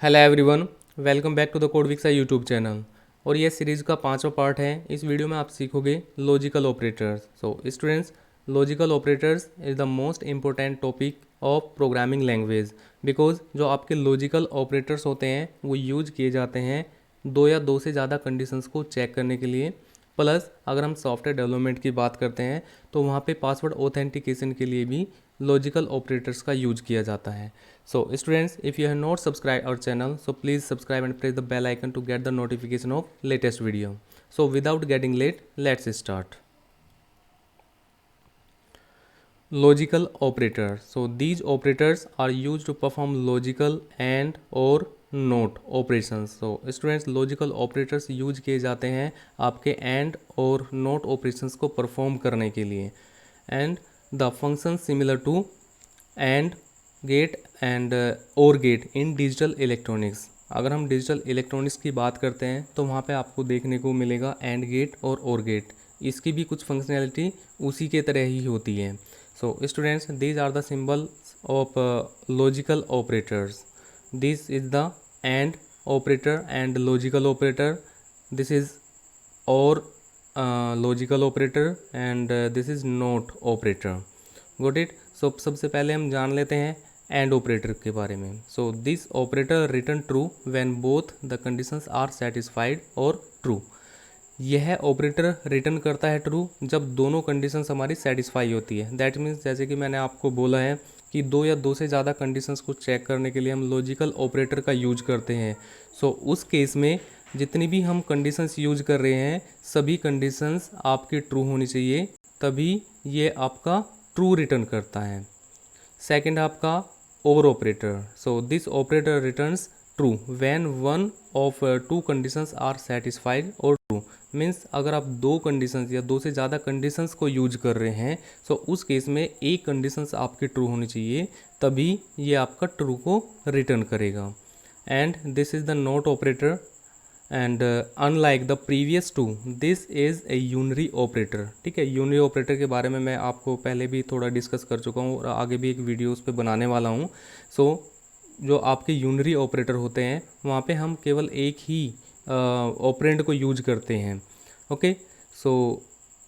Hello everyone, welcome back to the Codewixa YouTube channel. और ये series का 5वां पार्ट है। इस वीडियो में आप सीखोगे logical operators. So students, logical operators is the most important topic of programming language, because जो आपके लॉजिकल ऑपरेटर्स होते हैं वो यूज किए जाते हैं दो या दो से ज़्यादा कंडीशंस को चेक करने के लिए। प्लस अगर हम सॉफ्टवेयर डेवलपमेंट की बात करते हैं तो वहाँ पे पासवर्ड ऑथेंटिकेशन के लिए भी लॉजिकल ऑपरेटर्स का यूज किया जाता है। So students, if you have not subscribed our channel, so please subscribe and press the bell icon to get the notification of latest video. So without getting late, let's start. Logical operators. So these operators are used to perform logical and or not operations. So students, logical operators use किए जाते हैं आपके and और not operations को perform करने के लिए, and the functions similar to and gate and or gate in digital electronics. अगर हम डिजिटल इलेक्ट्रॉनिक्स की बात करते हैं तो वहाँ पे आपको देखने को मिलेगा एंड गेट और गेट। इसकी भी कुछ फंक्शनैलिटी उसी के तरह ही होती है। So students, these are the symbols of logical operators. This is the and operator and logical operator. This is or logical operator and this is not operator. Got it. So सबसे पहले हम जान लेते हैं एंड ऑपरेटर के बारे में। So this operator return true when both the conditions are satisfied or true. यह ऑपरेटर रिटर्न करता है ट्रू जब दोनों कंडीशंस हमारी सेटिस्फाई होती है। दैट मीन्स जैसे कि मैंने आपको बोला है कि दो या दो से ज़्यादा कंडीशंस को चेक करने के लिए हम लॉजिकल ऑपरेटर का यूज करते हैं। सो उस केस में जितनी भी हम कंडीशंस यूज कर रहे हैं सभी कंडीशंस आपकी ट्रू होनी चाहिए, तभी ये आपका ट्रू रिटर्न करता है। सेकंड आपका or operator. So this operator returns true when one of two conditions are satisfied or true. Means अगर आप दो कंडीशंस या दो से ज़्यादा कंडीशंस को यूज कर रहे हैं सो उस केस में एक कंडीशंस आपकी ट्रू होनी चाहिए, तभी ये आपका ट्रू को रिटर्न करेगा। And this is the not operator and unlike the previous two this is a unary operator. ठीक है, यूनरी ऑपरेटर के बारे में मैं आपको पहले भी थोड़ा डिस्कस कर चुका हूँ और आगे भी एक वीडियो उस पर बनाने वाला हूँ। सो जो आपके यूनरी ऑपरेटर होते हैं वहाँ पे हम केवल एक ही ऑपरेंड को यूज करते हैं। Okay, so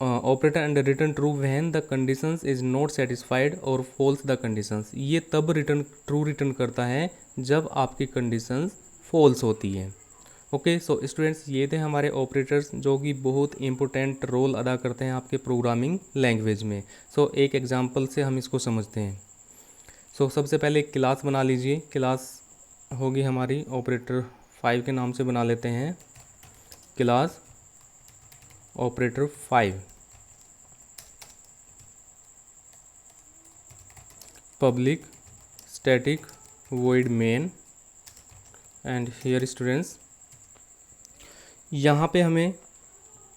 operator and return true when the conditions is not satisfied और फॉल्स द कंडीशंस। ये तब ट्रू रिटर्न करता है जब आपकी कंडीशंस फॉल्स होती है। ओके, सो स्टूडेंट्स, ये थे हमारे ऑपरेटर्स जो कि बहुत इंपॉर्टेंट रोल अदा करते हैं आपके प्रोग्रामिंग लैंग्वेज में। सो एक एग्जांपल से हम इसको समझते हैं। सो सबसे पहले एक क्लास बना लीजिए। क्लास होगी हमारी ऑपरेटर 5 के नाम से बना लेते हैं। Class operator 5। Public static void main and here students, यहाँ पे हमें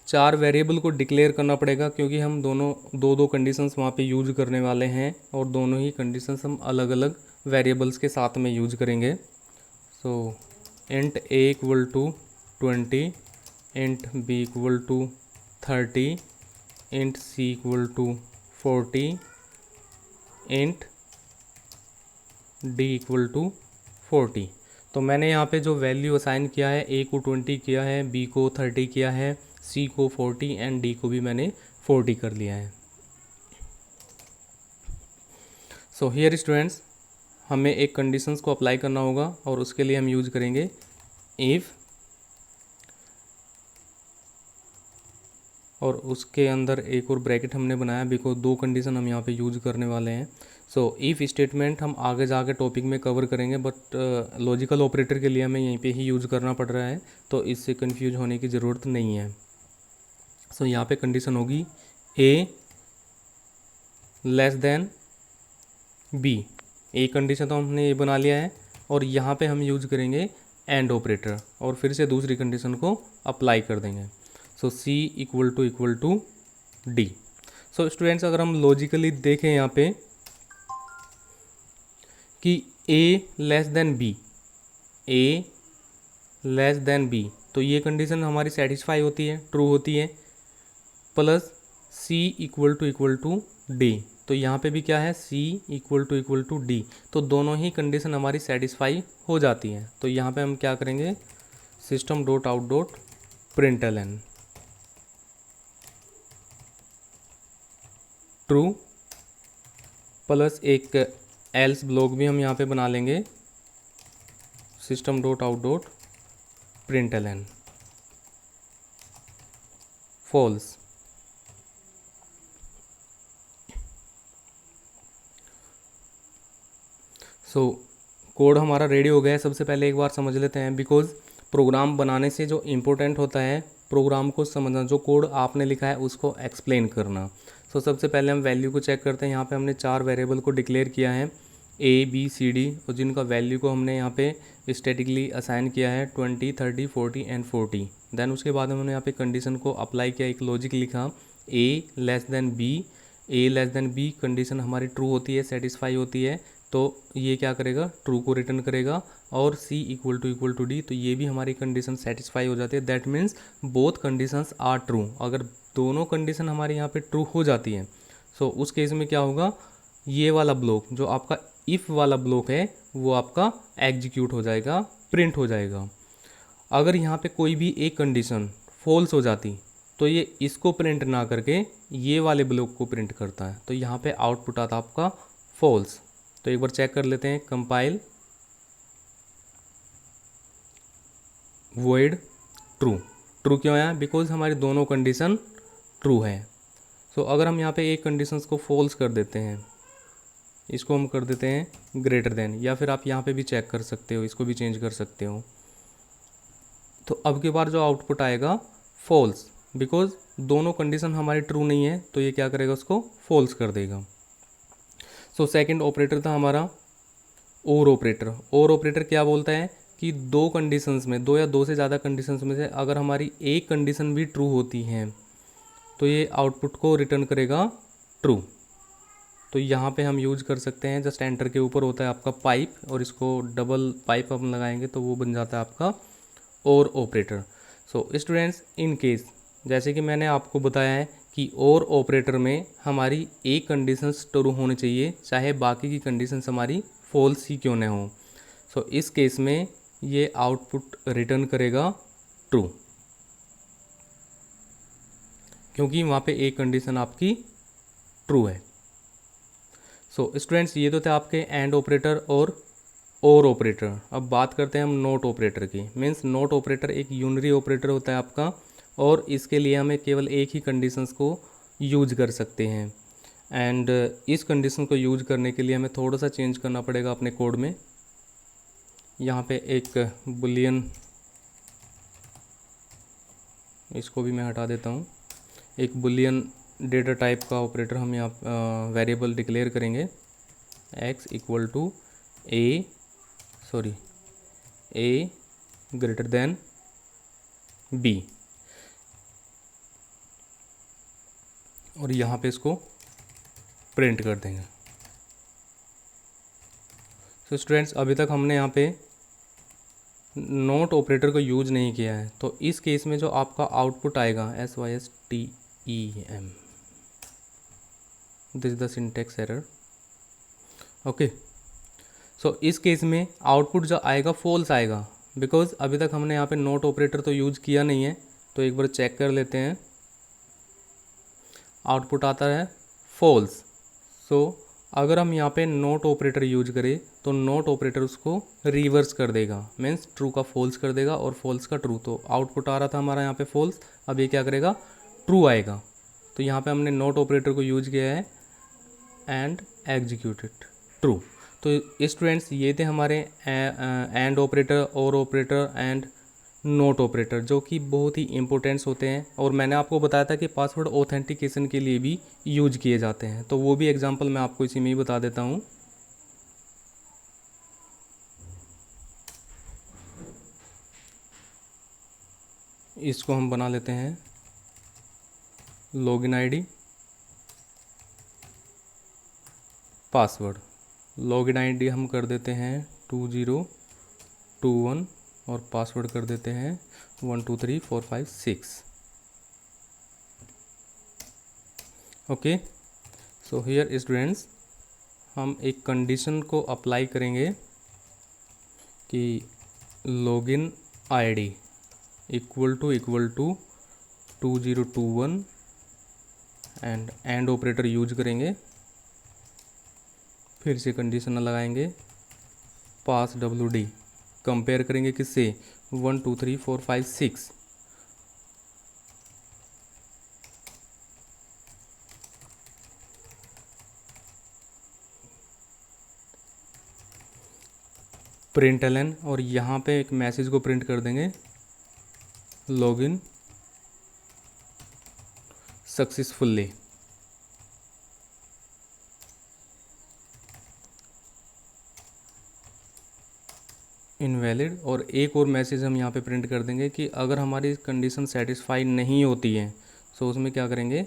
4 वेरिएबल को डिक्लेयर करना पड़ेगा क्योंकि हम दो कंडीशंस वहाँ पे यूज करने वाले हैं और दोनों ही कंडीशंस हम अलग अलग वेरिएबल्स के साथ में यूज करेंगे। So int A equal to 20, int B equal to 30, int C equal to 40, int D equal to 40। तो मैंने यहाँ पे जो वैल्यू असाइन किया है, ए को 20 किया है, बी को 30 किया है, सी को 40 एंड डी को भी मैंने 40 कर लिया है। सो हियर स्टूडेंट्स, हमें एक कंडीशंस को अप्लाई करना होगा और उसके लिए हम यूज करेंगे इफ़, और उसके अंदर एक और ब्रैकेट हमने बनाया बिकॉज दो कंडीशन हम यहाँ पे यूज करने वाले हैं। सो इफ़ स्टेटमेंट हम आगे जाके टॉपिक में कवर करेंगे, बट लॉजिकल ऑपरेटर के लिए हमें यहीं पे ही यूज करना पड़ रहा है, तो इससे कंफ्यूज होने की ज़रूरत नहीं है। सो यहाँ पे कंडीशन होगी A less than B. A condition तो हमने ये बना लिया है और यहाँ पे हम यूज करेंगे एंड ऑपरेटर और फिर से दूसरी कंडीशन को अप्लाई कर देंगे। So C equal to D. So students, अगर हम लॉजिकली देखें यहाँ पे कि A less than B, A less than B, तो ये कंडीशन हमारी सेटिस्फाई होती है, ट्रू होती है। Plus c equal to d, तो यहाँ पे भी क्या है, C इक्वल टू D, तो दोनों ही कंडीशन हमारी सेटिस्फाई हो जाती हैं। तो यहाँ पे हम क्या करेंगे, system dot out dot println true plus एक एल्स ब्लॉक भी हम यहाँ पे बना लेंगे, system dot out dot println false. So code हमारा रेडी हो गया है। सबसे पहले एक बार समझ लेते हैं, बिकॉज प्रोग्राम बनाने से जो इम्पोर्टेंट होता है प्रोग्राम को समझना, जो कोड आपने लिखा है उसको एक्सप्लेन करना। सो सबसे पहले हम वैल्यू को चेक करते हैं। यहाँ पे हमने 4 वेरिएबल को डिक्लेयर किया है, A, B, C, D, और जिनका वैल्यू को हमने यहाँ पे स्टैटिकली असाइन किया है 20, 30, 40 एंड 40। देन उसके बाद हमने यहाँ पे कंडीशन को अप्लाई किया, एक लॉजिक लिखा A B कंडीशन हमारी ट्रू होती है, सेटिस्फाई होती है, तो ये क्या करेगा, ट्रू को रिटर्न करेगा। और C इक्वल टू D, तो ये भी हमारी कंडीशन सेटिस्फाई हो जाती है। That means both conditions are true. अगर दोनों कंडीशन हमारे यहाँ पे ट्रू हो जाती हैं, सो उस केस में क्या होगा, ये वाला ब्लॉक जो आपका इफ़ वाला ब्लॉक है वो आपका एग्जीक्यूट हो जाएगा, प्रिंट हो जाएगा। अगर यहाँ पे कोई भी एक कंडीशन फॉल्स हो जाती तो ये इसको प्रिंट ना करके ये वाले ब्लॉक को प्रिंट करता है, तो यहाँ पे आउटपुट आता आपका फॉल्स। तो एक बार चेक कर लेते हैं, कंपाइल वॉइड ट्रू। ट्रू क्यों आया, बिकॉज हमारी दोनों कंडीशन ट्रू है। सो अगर हम यहाँ पे एक कंडीशंस को फॉल्स कर देते हैं, इसको हम कर देते हैं ग्रेटर देन, या फिर आप यहाँ पे भी चेक कर सकते हो, इसको भी चेंज कर सकते हो, तो अब की बार जो आउटपुट आएगा फॉल्स, बिकॉज दोनों कंडीशन हमारी ट्रू नहीं है, तो ये क्या करेगा, उसको फॉल्स कर देगा। सो सेकंड ऑपरेटर था हमारा और ऑपरेटर। और ऑपरेटर क्या बोलता है कि दो कंडीशंस में, दो या दो से ज़्यादा कंडीशंस में से अगर हमारी एक कंडीशन भी ट्रू होती है तो ये आउटपुट को रिटर्न करेगा ट्रू। तो यहाँ पे हम यूज कर सकते हैं, जस्ट एंटर के ऊपर होता है आपका पाइप, और इसको डबल पाइप हम लगाएंगे तो वो बन जाता है आपका or operator. So students, in case जैसे कि मैंने आपको बताया है कि और ऑपरेटर में हमारी एक कंडीशंस ट्रू होनी चाहिए, चाहे बाकी की कंडीशंस हमारी फॉल्स ही क्यों न हो। सो इस केस में ये आउटपुट रिटर्न करेगा ट्रू, क्योंकि वहाँ पे एक कंडीशन आपकी ट्रू है। सो स्टूडेंट्स, ये तो थे आपके एंड ऑपरेटर और ऑपरेटर। अब बात करते हैं हम नोट ऑपरेटर की। मीन्स नोट ऑपरेटर एक यूनरी ऑपरेटर होता है आपका, और इसके लिए हमें केवल एक ही कंडीशंस को यूज कर सकते हैं। एंड इस कंडीशन को यूज करने के लिए हमें थोड़ा सा चेंज करना पड़ेगा अपने कोड में। यहाँ पे एक बुलियन, इसको भी मैं हटा देता हूँ, एक बुलियन डेटा टाइप का ऑपरेटर हम यहाँ वेरिएबल डिक्लेयर करेंगे, x equal to a greater than b, और यहाँ पे इसको प्रिंट कर देंगे। सो स्टूडेंट्स, अभी तक हमने यहाँ पे नोट ऑपरेटर को यूज नहीं किया है, तो इस केस में जो आपका आउटपुट आएगा SYSTEM, this is the syntax error. Okay, so इस केस में आउटपुट जो आएगा फॉल्स आएगा, बिकॉज अभी तक हमने यहाँ पे नोट ऑपरेटर तो यूज किया नहीं है। तो एक बार चेक कर लेते हैं, आउटपुट आता है फॉल्स। सो अगर हम यहाँ पे नोट ऑपरेटर यूज करें तो नोट ऑपरेटर उसको रिवर्स कर देगा, मीन्स ट्रू का फॉल्स कर देगा और फॉल्स का ट्रू। तो आउटपुट आ रहा था हमारा यहाँ पे फॉल्स, अब ये क्या करेगा, ट्रू आएगा। तो यहाँ पे हमने नोट ऑपरेटर को यूज किया है एंड एग्जीक्यूटेड ट्रू। तो स्टूडेंट्स, ये थे हमारे एंड ऑपरेटर, और ऑपरेटर एंड नोट ऑपरेटर, जो कि बहुत ही इंपॉर्टेंट्स होते हैं। और मैंने आपको बताया था कि पासवर्ड ऑथेंटिकेशन के लिए भी यूज किए जाते हैं, तो वो भी एग्जांपल मैं आपको इसी में ही बता देता हूँ। इसको हम बना लेते हैं login ID, password. Login ID हम कर देते हैं 2021 और पासवर्ड कर देते हैं 123456। ओके, सो हियर स्टूडेंट्स हम एक कंडीशन को अप्लाई करेंगे कि login ID equal to 2021 and operator use करेंगे। फिर से कंडीशन लगाएंगे, पास WD, कंपेयर करेंगे किससे, 1 2 3 4 5 6। प्रिंट एलन, और यहाँ पे एक मैसेज को प्रिंट कर देंगे, लॉगिन सक्सेसफुली। इनवैलिड, और एक और मैसेज हम यहाँ पे प्रिंट कर देंगे कि अगर हमारी कंडीशन सेटिस्फाई नहीं होती है तो उसमें क्या करेंगे,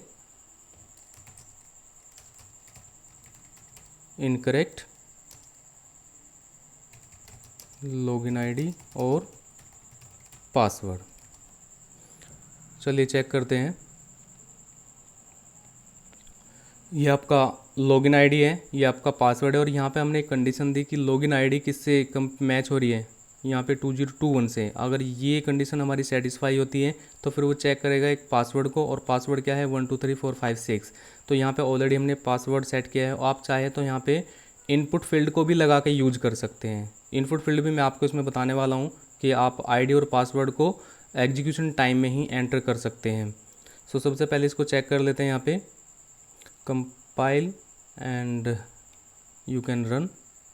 इनकरेक्ट लॉगिन आईडी और पासवर्ड। चलिए चेक करते हैं। ये आपका लॉगिन आईडी है, ये आपका पासवर्ड है, और यहाँ पे हमने एक कंडीशन दी कि लॉगिन आईडी किससे कम मैच हो रही है, यहाँ पे 2021 से। अगर ये कंडीशन हमारी सेटिस्फाई होती है तो फिर वो चेक करेगा एक पासवर्ड को, और पासवर्ड क्या है, 1 2 3 4 5 6। तो यहाँ पे ऑलरेडी हमने पासवर्ड सेट किया है। आप चाहे तो यहाँ पे इनपुट फील्ड को भी लगा के यूज कर सकते हैं। इनपुट फील्ड भी मैं आपको इसमें बताने वाला हूँ कि आप आईडी और पासवर्ड को एग्जीक्यूशन टाइम में ही एंटर कर सकते हैं। सो सबसे पहले इसको चेक कर लेते हैं। यहाँ पे compile and you can run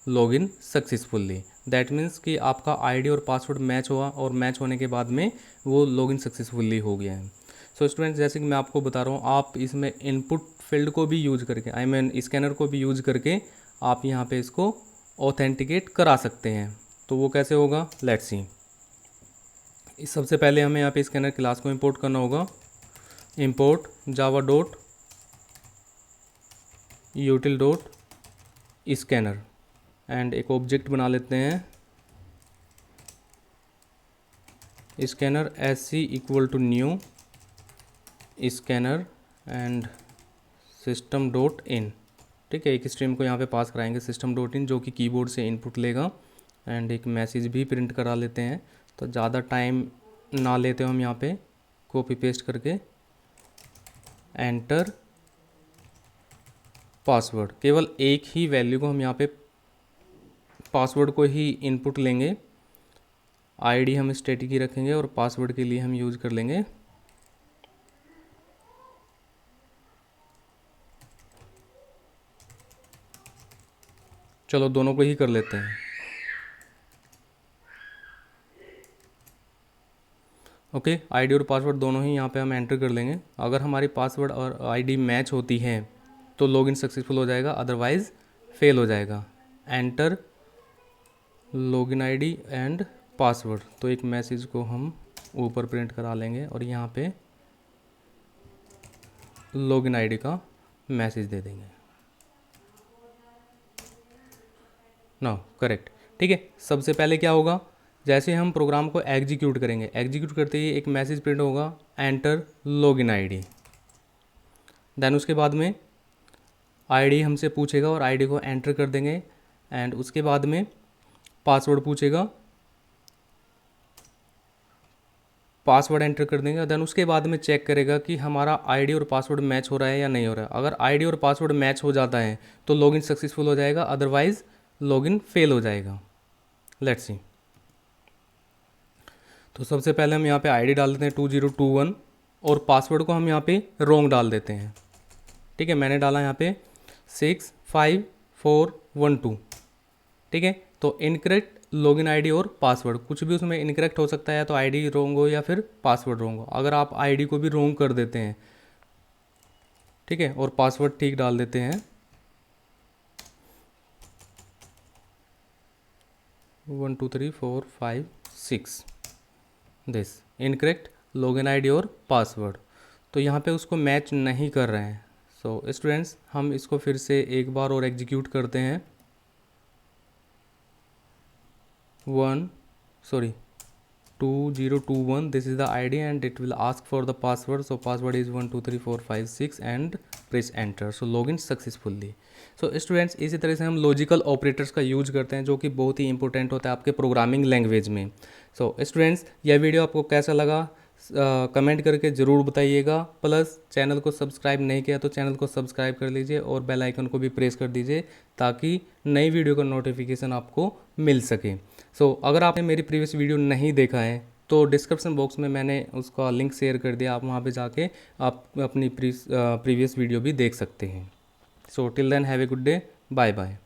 login successfully. That means कि आपका आईडी और पासवर्ड मैच हुआ, और मैच होने के बाद में वो लॉगिन सक्सेसफुली हो गया है। सो स्टूडेंट्स, जैसे कि मैं आपको बता रहा हूँ, आप इसमें इनपुट फील्ड को भी यूज करके, आई मीन स्कैनर को भी यूज करके आप यहाँ पे इसको ऑथेंटिकेट करा सकते हैं। तो वो कैसे होगा, लेट्स सी। सबसे पहले हमें यहाँ पे स्कैनर क्लास को इंपोर्ट करना होगा। Import Java dot util dot scanner, and एक ऑब्जेक्ट बना लेते हैं, scanner SC equal to new scanner and system dot in. ठीक है, एक स्ट्रीम को यहाँ पे पास कराएंगे सिस्टम डॉट इन, जो कि कीबोर्ड से इनपुट लेगा, एंड एक मैसेज भी प्रिंट करा लेते हैं। तो ज़्यादा टाइम ना लेते हो हम यहाँ पे कॉपी पेस्ट करके, एंटर पासवर्ड। केवल एक ही वैल्यू को हम यहाँ पे पासवर्ड को ही इनपुट लेंगे। आईडी हम स्टैटिक ही रखेंगे और पासवर्ड के लिए हम यूज कर लेंगे चलो दोनों को ही कर लेते हैं। ओके, आईडी और पासवर्ड दोनों ही यहाँ पे हम एंटर कर लेंगे। अगर हमारी पासवर्ड और आईडी मैच होती है तो लॉगिन सक्सेसफुल हो जाएगा, अदरवाइज़ फेल हो जाएगा। Enter login ID and password. तो एक मैसेज को हम ऊपर प्रिंट करा लेंगे और यहाँ पे लॉगिन आईडी का मैसेज दे देंगे। ना करेक्ट, ठीक है। सबसे पहले क्या होगा, जैसे हम प्रोग्राम को एग्जीक्यूट करेंगे, एग्जीक्यूट करते ही एक मैसेज प्रिंट होगा, एंटर लॉगिन आईडी। देन उसके बाद में आईडी हमसे पूछेगा और आईडी को एंटर कर देंगे, एंड उसके बाद में पासवर्ड पूछेगा, पासवर्ड एंटर कर देंगे। देन उसके बाद में चेक करेगा कि हमारा आईडी और पासवर्ड मैच हो रहा है या नहीं हो रहा है। अगर आईडी और पासवर्ड मैच हो जाता है तो लॉगिन सक्सेसफुल हो जाएगा, अदरवाइज लॉगिन फेल हो जाएगा। Let's see. तो सबसे पहले हम यहाँ पे आईडी डाल देते हैं 2021 और पासवर्ड को हम यहाँ पे रॉन्ग डाल देते हैं। ठीक है, मैंने डाला यहाँ पे 65412। ठीक है, तो इनकरेक्ट लॉगिन आईडी और पासवर्ड, कुछ भी उसमें इनकरेक्ट हो सकता है, तो आईडी रॉन्ग हो या फिर पासवर्ड रॉन्ग हो। अगर आप आईडी को भी रॉन्ग कर देते हैं, ठीक है, और पासवर्ड ठीक डाल देते हैं 1 2 3 4 5 6, दिस इनकरेक्ट लॉगिन आईडी और पासवर्ड, तो यहाँ पे उसको मैच नहीं कर रहे हैं। सो स्टूडेंट्स, हम इसको फिर से एक बार और एग्जीक्यूट करते हैं। 2021, this is the ID and it will ask for the password. So password is 1 2 3 4 5 6 and press enter, so login successfully. So students, इसी तरह से हम लॉजिकल ऑपरेटर्स का यूज करते हैं जो कि बहुत ही इंपॉर्टेंट होता है आपके प्रोग्रामिंग लैंग्वेज में। सो स्टूडेंट्स, यह वीडियो आपको कैसा लगा कमेंट करके ज़रूर बताइएगा। प्लस चैनल को सब्सक्राइब नहीं किया तो चैनल को सब्सक्राइब कर लीजिए और बेल आइकन को भी प्रेस कर दीजिए ताकि नई वीडियो का नोटिफिकेशन आपको मिल सके। सो अगर आपने मेरी प्रीवियस वीडियो नहीं देखा है तो डिस्क्रिप्शन बॉक्स में मैंने उसका लिंक शेयर कर दिया, आप वहाँ पे जाके आप अपनी प्रीवियस वीडियो भी देख सकते हैं। So till then have a good day, bye bye.